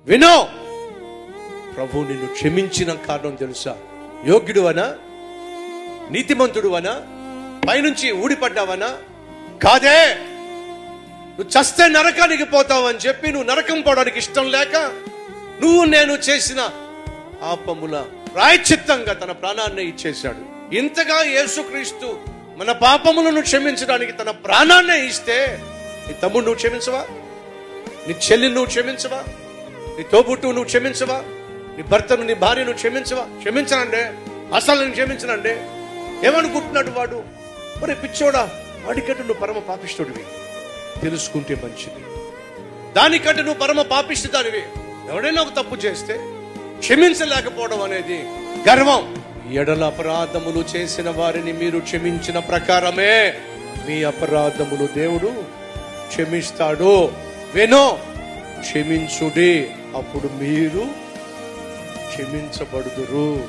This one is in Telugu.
వినో, ప్రభు నిన్ను క్షమించిన కారణం తెలుసా? యోగ్యుడు అనా, నీతిమంతుడు అనా, పైనుంచి ఊడిపడ్డావనా? కాదే. నువ్వు చస్తే నరకానికి పోతావని చెప్పి నువ్వు నరకం పోవడానికి ఇష్టం లేక నేను చేసిన పాపముల ప్రాయశ్చిత్తంగా తన ప్రాణాన్ని ఇచ్చేశాడు. ఇంతగా యేసుక్రీస్తు మన పాపములను క్షమించడానికి తన ప్రాణాన్నే ఇస్తే నీ తమ్ముడు నువ్వు క్షమించవా? నీ చెల్లి నువ్వు క్షమించవా? నీ తోబుట్టు నువ్వు క్షమించవా? నీ భర్తను, నీ భార్యను క్షమించవా? క్షమించనండి, అసలు నేను క్షమించనండి. ఏమనుకుంటున్నాడు వాడు? మరి పిచ్చోడా, వాడికంటే నువ్వు పరమ పాపిష్టుడివి. తెలుసుకుంటే మంచిది. దానికంటే నువ్వు పరమ పాపిష్టిదానివి. ఎవడైనా ఒక తప్పు చేస్తే క్షమించలేకపోవడం అనేది గర్వం. ఎడల అపరాధములు చేసిన వారిని మీరు క్షమించిన ప్రకారమే మీ అపరాధములు దేవుడు క్షమిస్తాడు. వినో, క్షమించుడి, అప్పుడు మీరు క్షమించబడుదురు.